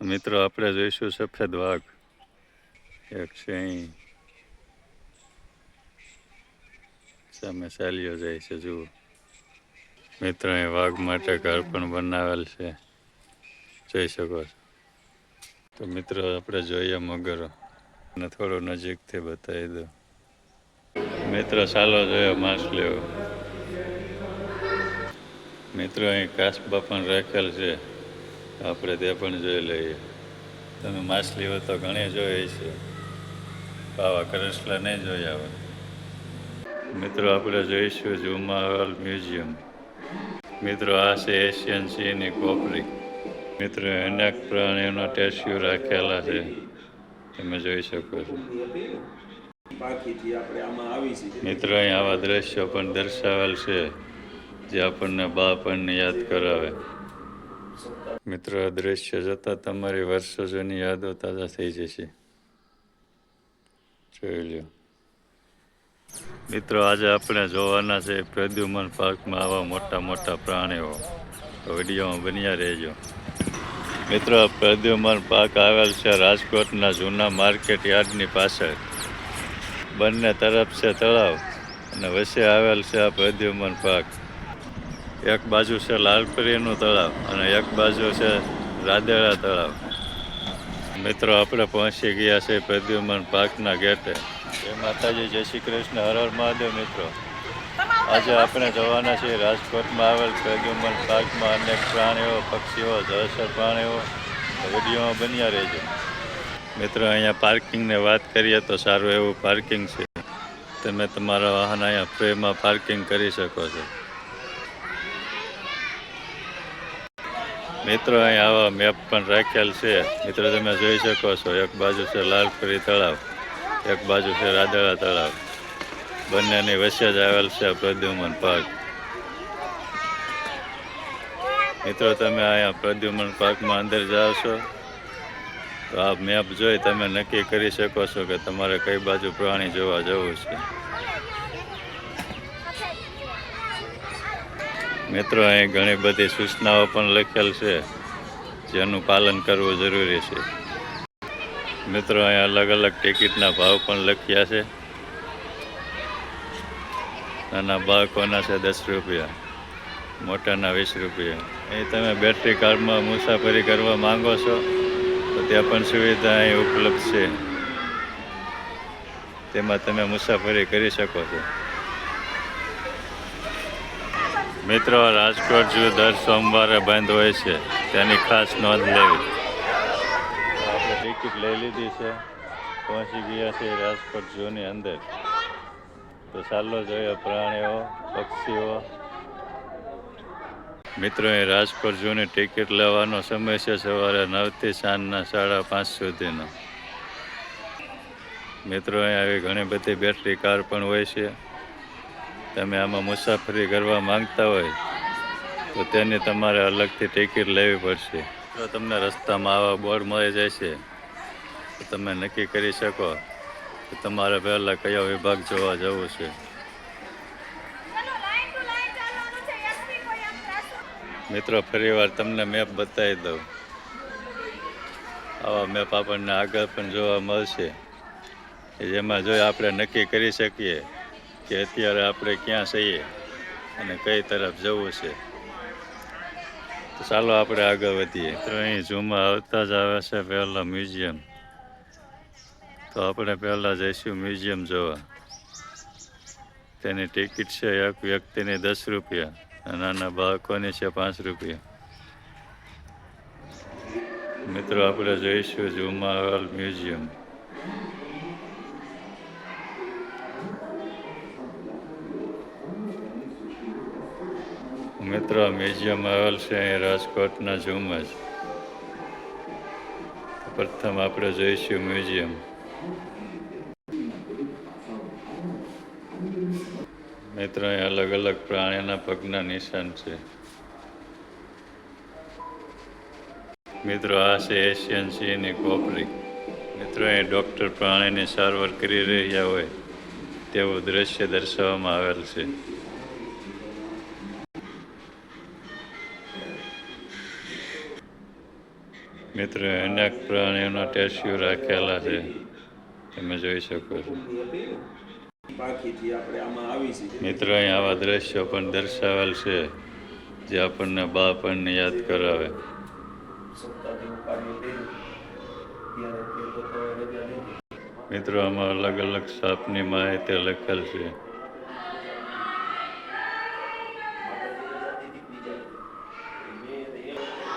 મિત્રો આપણે જોઈશું સફેદ વાઘ એક છે અહીં સામે ચાલ્યો જાય છે. જુઓ મિત્રો, અહીં વાઘ માટે ઘર પણ બનાવેલ છે, જોઈ શકો છો. તો મિત્રો આપણે જોઈએ મગરો અને થોડો નજીકથી બતાવી દો. મિત્રો ચાલો જોઈએ માછલીઓ. મિત્રો અહીં કાચબા પણ રાખેલ છે, આપણે તે પણ જોઈ લઈએ. તમે માછલીઓ તો ઘણી જોઈ છે, આવા કરસલા નહીં જોયા હોય. મિત્રો આપણે જોઈશું ઝૂમાં આવેલ મ્યુઝિયમ. મિત્રો આ છે એશિયન સિંહની કોપરી. મિત્રો અનેક પ્રાણીઓના ટેસ્યુ રાખેલા છે, તમે જોઈ શકો છો. મિત્રો અહીં આવા દ્રશ્યો પણ દર્શાવેલ છે જે આપણને બાળપણને યાદ કરાવે. મિત્રો આ દ્રશ્ય જોતા તમારી વર્ષો જૂની યાદો તાજા થઈ જશે. જોઈ લો. મિત્રો આજે આપણે જોવાના છે પ્રદ્યુમન પાર્કમાં આવા મોટા મોટા પ્રાણીઓ. વિડીયોમાં બન્યા રહેજો. મિત્રો પ્રદ્યુમન પાર્ક આવેલ છે રાજકોટના જૂના માર્કેટ યાર્ડની પાછળ. બંને તરફ છે તળાવ અને વચ્ચે આવેલ છે આ પ્રદ્યુમન પાર્ક. એક બાજુ છે લાલપરીનું તળાવ અને એક બાજુ છે રાદેડા તળાવ. મિત્રો આપણે પહોંચી ગયા છે પ્રદ્યુમન પાર્કના ગેટે. જય માતાજી, જય શ્રી કૃષ્ણ, હર હર મહાદેવ. મિત્રો આજે આપણે જવાના છીએ રાજકોટમાં આવેલ પ્રદ્યુમન પાર્કમાં. અનેક પ્રાણીઓ, પક્ષીઓ, જળચર પ્રાણીઓ. વિડીયોમાં બન્યા રહેજો. મિત્રો અહીંયા પાર્કિંગની વાત કરીએ તો સારું એવું પાર્કિંગ છે. તમે તમારા વાહન અહીંયા ફ્રીમાં પાર્કિંગ કરી શકો છો. મિત્રો અહીં આવા મેપ પણ રાખેલ છે. મિત્રો તમે જોઈ શકો છો, એક બાજુ છે લાલપરી તળાવ, એક બાજુ છે રાદેડા તળાવ. બંનેની વચ્ચે જ આવેલ છે પ્રદ્યુમન પાર્ક. મિત્રો તમે અહીંયા પ્રદ્યુમન પાર્કમાં અંદર જાઓ છો તો આ મેપ જોઈ તમે નક્કી કરી શકો છો કે તમારે કઈ બાજુ પ્રાણી જોવા જવું છે. મિત્રો અહીં ઘણી બધી સૂચનાઓ પણ લખેલ છે જેનું પાલન કરવું જરૂરી છે. મિત્રો અહીં અલગ અલગ ટિકિટના ભાવ પણ લખ્યા છે. નાના બાળકોના છે 10 રૂપિયા, મોટાના 20 રૂપિયા. અહીં તમે બેટરી કારમાં મુસાફરી કરવા માંગો છો તો ત્યાં પણ સુવિધા અહીં ઉપલબ્ધ છે, તેમાં તમે મુસાફરી કરી શકો છો. મિત્રો રાજકોટ ઝૂ દર સોમવારે બંધ હોય છે, તેની ખાસ નોંધ લેવી. આપણે ટિકિટ લઈ લીધી છે, પહોંચી ગયા છે રાજકોટ ઝૂની અંદર. તો ચાલો જોઈએ પ્રાણીઓ, પક્ષીઓ. મિત્રો અહીં રાજકોટ ઝૂની ટિકિટ લેવાનો સમય છે સવારે 9થી સાંજના 5:30 સુધીનો. મિત્રો અહીં આવી ઘણી બધી બેટરી કાર પણ હોય છે. તમે આમાં મુસાફરી કરવા માંગતા હોય તો તેની તમારે અલગથી ટિકિટ લેવી પડશે. જો તમને રસ્તામાં આવા બોર્ડ મળી જાય છે તો તમે નક્કી કરી શકો કે તમારે પહેલાં કયો વિભાગ જોવા જવું છે. મિત્રો ફરીવાર તમને મેપ બતાવી દઉં. આવા મેપ આપણને આગળ પણ જોવા મળશે જેમાં જોઈ આપણે નક્કી કરી શકીએ કે અત્યારે આપણે ક્યાં છીએ અને કઈ તરફ જવું છે. તો ચાલો આપણે આગળ વધીએ. તો અહીં ઝૂમાં આવતા જ આવે છે પહેલાં મ્યુઝિયમ. તો આપણે પહેલાં જઈશું મ્યુઝિયમ જોવા. તેની ટિકિટ છે એક વ્યક્તિની 10 રૂપિયા અને નાના બાળકોની છે 5 રૂપિયા. મિત્રો આપણે જઈશું ઝૂમાં આવેલ મ્યુઝિયમ. મિત્રો મ્યુઝિયમ આવેલ છે અહીં રાજકોટના ઝૂમાં જ. પ્રથમ આપણે જોઈશું મ્યુઝિયમ. મિત્રો અહીં અલગ અલગ પ્રાણીના પગના નિશાન છે. મિત્રો આ છે એશિયન સિંહની કોપરી. મિત્રો અહીં ડૉક્ટર પ્રાણીની સારવાર કરી રહ્યા હોય તેવું દ્રશ્ય દર્શાવવામાં આવેલ છે. મિત્રો અનેક પ્રાણીઓના ટેસ્યુ રાખેલા છે, તમે જોઈ શકો છો. મિત્રો અહીં આવા દ્રશ્યો પણ દર્શાવેલ છે જે આપણને બાળપણને યાદ કરાવે. મિત્રો આમાં અલગ અલગ સાપની માહિતી લખેલ છે.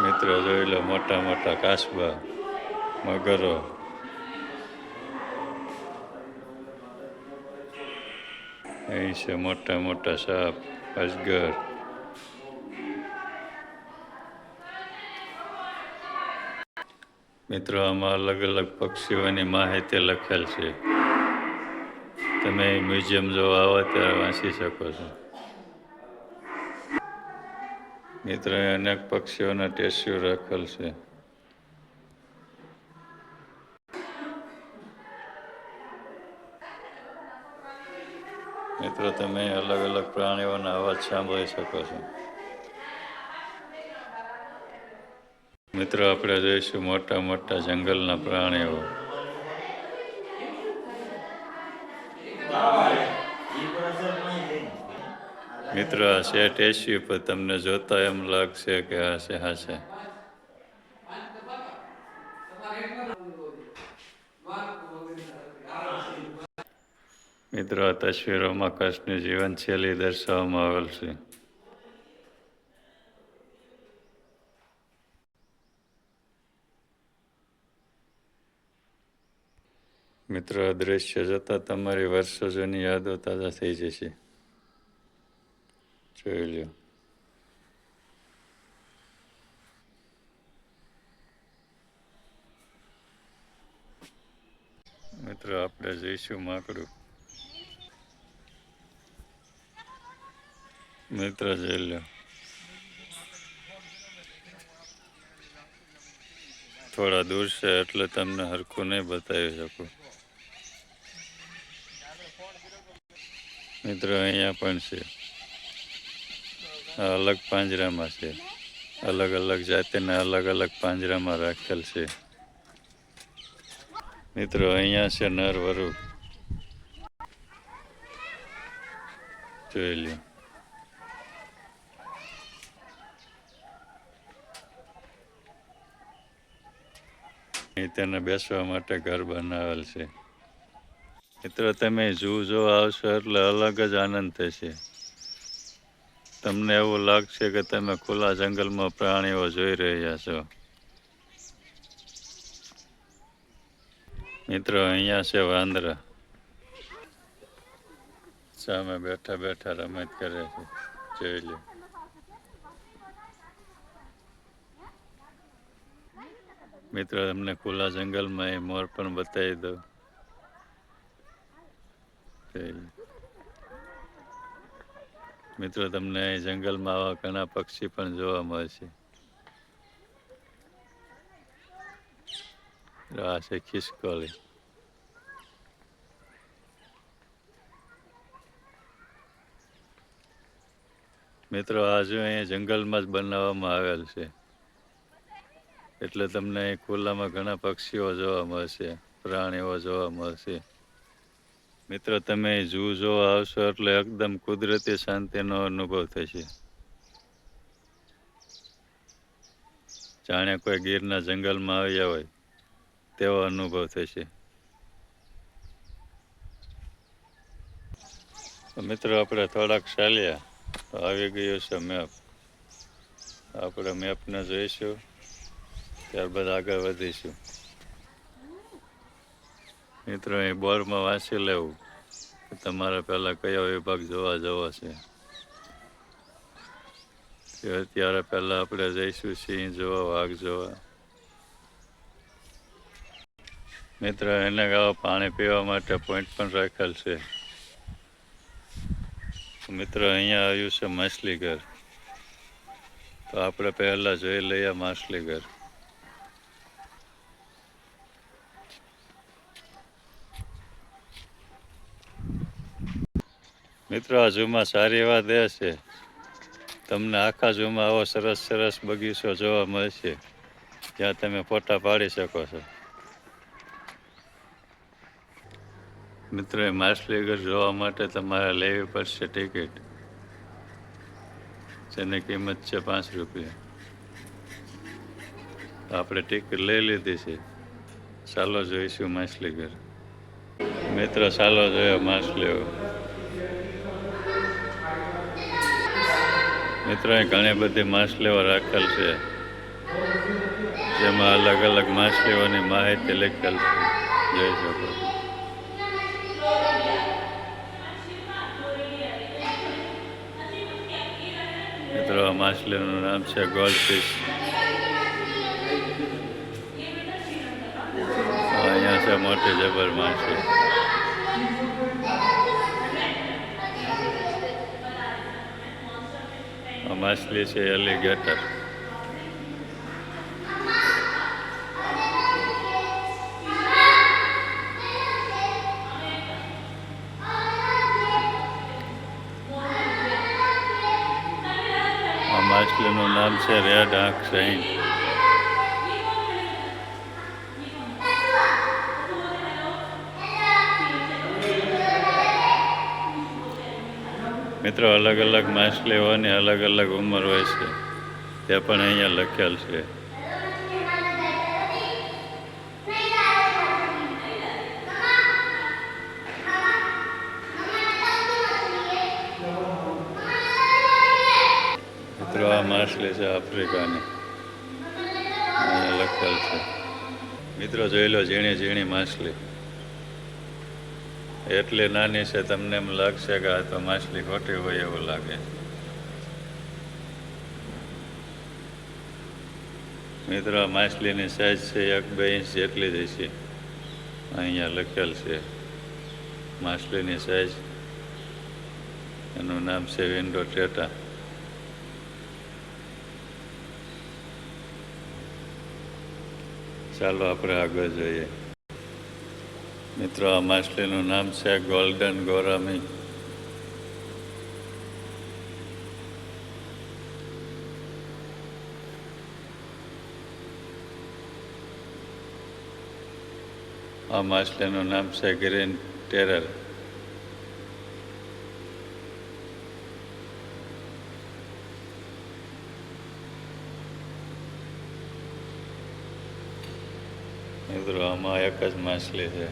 મિત્રો જોઈ લો મોટા મોટા કાચબા, મગરો. અહીં છે મોટા મોટા સાપ, અજગર. મિત્રો આમાં અલગ અલગ પક્ષીઓની માહિતી લખેલ છે. તમે મ્યુઝિયમ જોવા આવો ત્યારે વાંચી શકો છો. મિત્રો અનેક પક્ષીઓના ટેસ્યુ રાખેલ છે. મિત્રો તમે અલગ અલગ પ્રાણીઓના અવાજ સાંભળી શકો છો. મિત્રો આપણે જોઈશું મોટા મોટા જંગલના પ્રાણીઓ. મિત્રો આ છે ટેસ્યુ પર તમને જોતા એમ લાગશે કે આ છે હાશે. મિત્રો આ તસવીરોમાં કચ્છની જીવનશૈલી દર્શાવવામાં આવેલ છે. મિત્રો આ દ્રશ્ય જોતા તમારી વર્ષો જૂની યાદો તાજા થઈ જશે. જોઈ લો. મિત્રો આપણે જઈશું માકડું. મિત્ર જોઈ લો. થોડા દૂર છે એટલે તમને હરખું નહીં બતાવી શકું. મિત્રો અહીંયા પણ છે. આ અલગ પાંજરામાં છે. અલગ અલગ જાતિના અલગ અલગ પાંજરામાં રાખેલ છે. મિત્રો અહીંયા છે નર વરુ. જોઈ લ્યો. અહીં તેને બેસવા માટે ઘર બનાવેલ છે. મિત્રો તમે ઝૂ જોવા આવશો એટલે અલગ જ આનંદ થશે. તમને એવું લાગશે કે તમે ખુલ્લા જંગલમાં પ્રાણીઓ જોઈ રહ્યા છો. મિત્રો અહીંયા છે વાંદરા. સામે બેઠા બેઠા રમત કરે છે. જોઈ લો. મિત્રો તમને ખુલ્લા જંગલમાં એ મોર પણ બતાવી દઉં. મિત્રો તમને જંગલમાં આવા ઘણા પક્ષી પણ જોવા મળશે. આ છે ખિસકોલી. મિત્રો આ જો અહીંયા જંગલમાં જ બનાવવામાં આવેલ છે એટલે તમને અહીં ખુલ્લામાં ઘણા પક્ષીઓ જોવા મળશે, પ્રાણીઓ જોવા મળશે. મિત્રો તમે ઝૂ જોવા આવશો એટલે એકદમ કુદરતી શાંતિનો અનુભવ થશે. જાણે કોઈ ગીરના જંગલમાં આવ્યા હોય તેવો અનુભવ થશે. મિત્રો આપણે થોડાક ચાલ્યા તો આવી ગયું છે મેપ. આપણે મેપને જોઈશું, ત્યારબાદ આગળ વધીશું. મિત્રો અહીં બોર્ડમાં વાંચી લેવું કે તમારે પહેલાં કયો વિભાગ જોવા જવો છે. અત્યારે પહેલાં આપણે જઈશું સિંહ જોવા, વાઘ જોવા. મિત્રો એને ગાવા પાણી પીવા માટે પોઈન્ટ પણ રાખેલ છે. મિત્રો અહીંયા આવ્યું છે માછલીઘર. તો આપણે પહેલાં જોઈ લઈએ માછલીઘર. મિત્રો આ ઝૂમાં સારી વાત એ છે તમને આખા ઝૂમાં આવો સરસ સરસ બગીચો જોવા મળશે ત્યાં તમે ફોટા પાડી શકો છો. મિત્રો, એ માછલીઘર જોવા માટે તમારે લેવી પડશે ટિકિટ, જેની કિંમત છે 5 રૂપિયા. આપણે ટિકિટ લઈ લીધી છે. ચાલો જોઈશું માછલીઘર. મિત્રો, ચાલો જોયો માછલીઓ. મિત્રો, અહીં ઘણી બધી માછલીઓ રાખેલ છે, જેમાં અલગ અલગ માછલીઓની માહિતી લખેલ છે, જોઈ શકો. મિત્રો, આ માછલીનું નામ છે ગોલ્ડફિશ. અહીંયા છે મોટી જબર માછલી. આ માછલી છે એલિગેટર. આ માછલીનું નામ છે રેડ આંખ સૈન. મિત્રો, અલગ અલગ માછલીઓની અલગ અલગ ઉંમર હોય છે, તે પણ અહીંયા લખેલ છે. મિત્રો, આ માછલી છે આફ્રિકાની, અહીંયા લખેલ છે. મિત્રો, જોઈ લો ઝીણી ઝીણી માછલી. એટલી નાની છે, તમને એમ લાગશે કે આ તો માછલી ખોટી હોય એવું લાગે. મિત્રો, આ માછલીની સાઈઝ છે 1-2 ઇંચ જેટલી જ છે. અહીંયા લખેલ છે માછલીની સાઈઝ. એનું નામ છે વિન્ડો ટેટા. ચાલો આપણે આગળ જોઈએ. મિત્રો, આ માછલીનું નામ છે ગોલ્ડન ગોરામી. આ માછલીનું નામ છે ગ્રીન ટેરર. મિત્રો, આમાં એક જ માછલી છે.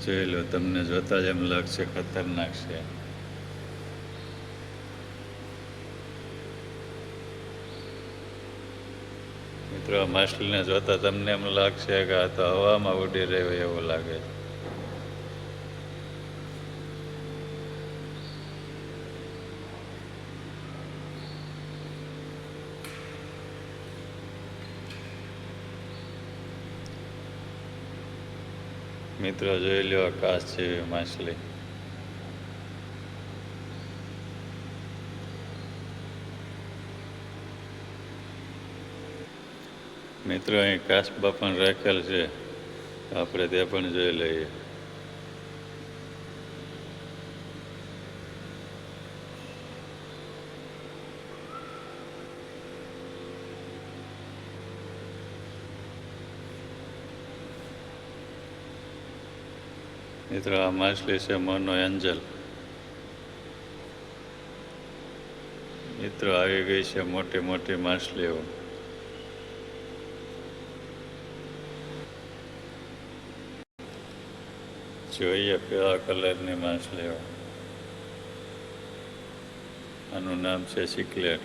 જોઈ લો, તમને જોતા જ એમ લાગશે ખતરનાક છે. મિત્રો, આ માછલીને જોતા તમને એમ લાગશે કે આ તો હવામાં ઉડી રહ્યો એવું લાગે. મિત્રો, જોઈ લો આ કાચ જેવી માછલી. મિત્રો, અહીં કાચબા પણ રાખેલ છે, આપણે તે પણ જોઈ લઈએ. મિત્રો, આ માછલી છે મોનો એન્જલ. મિત્રો, આવી ગઈ છે મોટી મોટી માછલીઓ. જોઈએ પીળા કલરની માછલીઓ. આનું નામ છે સિકલેટ.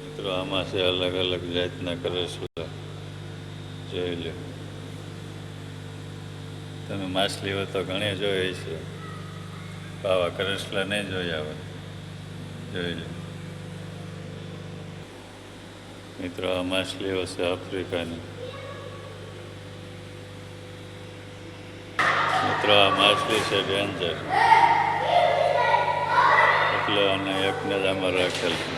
મિત્રો, આમાં છે અલગ અલગ જાતના કરસલા. જોઈ લો. તમે માછલીઓ તો ઘણી જોઈ છે, આવા કરસલા નહીં જોયા હોય. જોઈ લો. મિત્રો, આ માછલીઓ છે આફ્રિકાની. મિત્રો, આ માછલી છે ડેન્જર, એટલે આને એકને જ આમાં રાખેલ છે.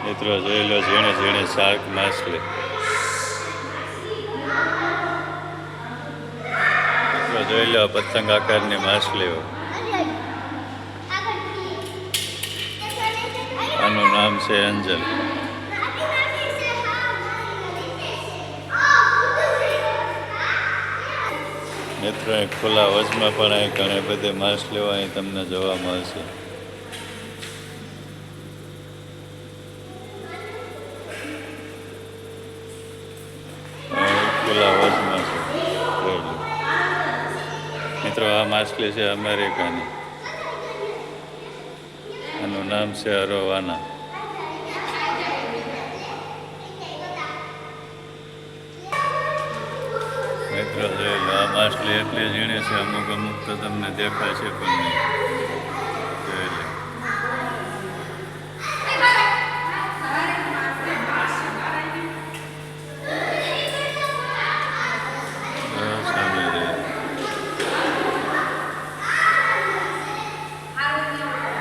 મિત્રો, જોઈ લો ઝીણી ઝીણી શાર્ક માછલી. મિત્રો જોઈ લો પતંગ આકારની માછલીઓ. આનું નામ છે એન્જલ. મિત્રો અહીં ખુલ્લા વચમાં પણ અહીં ઘણી બધી માછલીઓ અહીં તમને જોવા મળશે. ખુલ્લા વચમાં છે. મિત્રો આ માછલી છે અમેરિકાની. આનું નામ છે અરોવાના. મિત્રો જોઈ લો આ માછલી એટલી ઝીણી છે, અમુક અમુક તો તમને દેખાય છે પણ નહીં. જોઈ લો.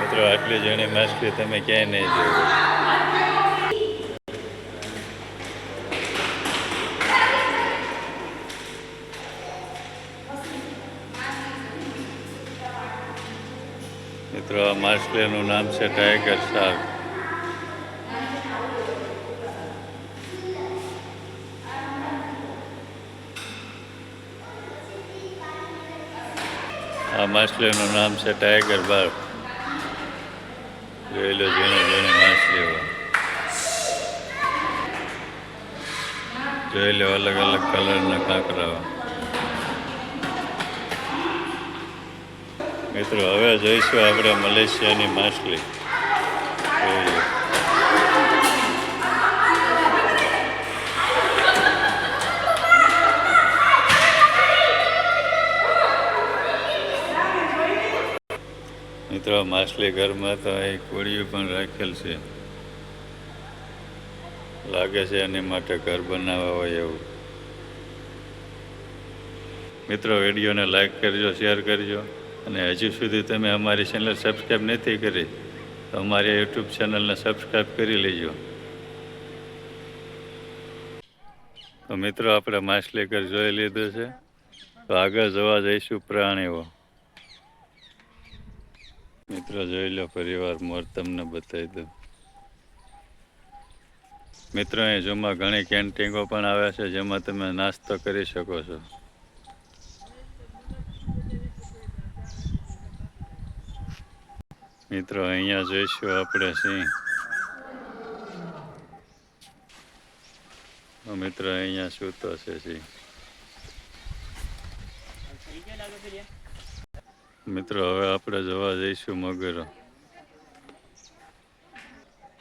મિત્રો આટલી ઝીણી માછલી તમે ક્યાંય નહીં જોવો. મિત્રો આ માછલીનું નામ છે ટાઈગર શાર્ક. આ માછલીનું નામ છે ટાઈગર બાર્ક. જોઈ લો ઝીણી ઝીણી માછલીઓ. જોઈ લો અલગ અલગ કલરના કાંકરાઓ. મિત્રો હવે જોઈશું આપણે મલેશિયાની માછલી. જોઈ લો. મિત્રો માછલી ઘરમાં તો અહીં કોળીઓ પણ રાખેલ છે. લાગે છે એની માટે ઘર બનાવવા હોય એવું. મિત્રો વિડીયોને લાઈક કરજો, શેર કરજો અને હજુ સુધી તમે અમારી ચેનલ સબસ્ક્રાઈબ નથી કરી તો અમારી યુટ્યુબ ચેનલને સબસ્ક્રાઈબ કરી લેજો. તો મિત્રો આપણે માછલી ઘર જોઈ લીધું છે, તો આગળ જોવા જઈશું પ્રાણીઓ. મિત્રો જોઈ લો પરિવાર મોર તમને બતાવી દઉં. મિત્રો અહીં જોમાં ઘણી કેન્ટીનો પણ આવે છે જેમાં તમે નાસ્તો કરી શકો છો. મિત્રો અહીંયા જોઈશું આપણે સિંહ. મિત્રો અહીંયા સૂતો છે સિંહ. મિત્રો હવે આપણે જોવા જઈશું મગરો.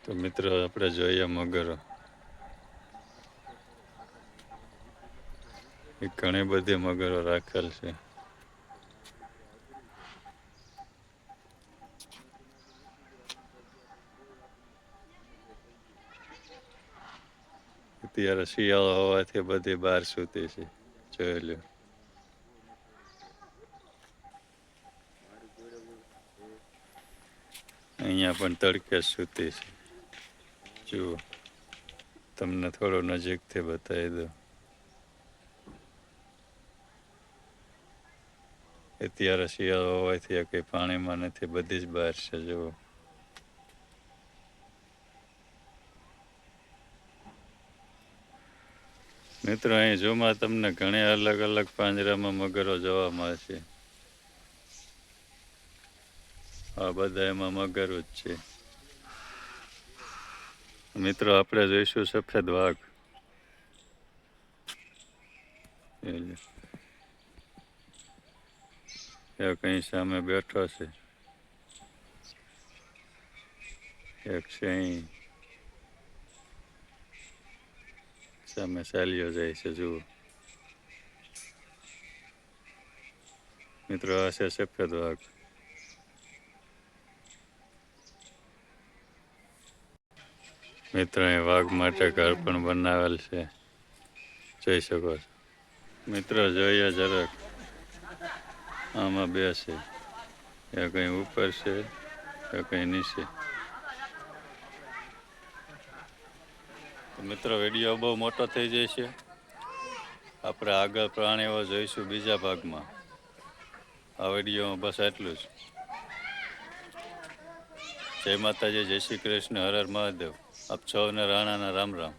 તો મિત્રો આપણે જોઈએ મગરો. ઘણી બધી મગરો રાખેલ છે. અત્યારે શિયાળો હોવાથી બધી બહાર સૂતી છે. જોઈ લો. અહીંયા પણ તડકે સૂતી છે. જુઓ તમને થોડો નજીકથી બતાવી દઉં. અત્યારે શિયાળો હોવાથી કંઈ પાણીમાં નથી, બધી જ બહાર છે. જુઓ. મિત્રો અહીં જોમાં તમને ઘણી અલગ અલગ પાંજરામાં મગરો જોવા મળશે. આ બધા એમાં મગરો જ છે. મિત્રો આપણે જોઈશું સફેદ વાઘ. એક અહીં સામે બેઠો છે, એક છે અહીં સામે ચાલ્યો જાય છે. જુઓ મિત્રો આ છે સફેદ વાઘ. મિત્રો અહીં વાઘ માટે ઘર પણ બનાવેલ છે, જોઈ શકો છો. મિત્રો જોઈએ જરાક. આમાં બે છે, એક અહીં ઉપર છે, એક અહીં નીચે. મિત્રો વિડીયો બહુ મોટો થઈ જાય છે. આપણે આગળ પ્રાણીઓ જોઈશું બીજા ભાગમાં. આ વિડીયોમાં બસ આટલું જ. જય માતાજી, જય શ્રી કૃષ્ણ, હર હર મહાદેવ. આપ સૌને રાણાના રામ રામ.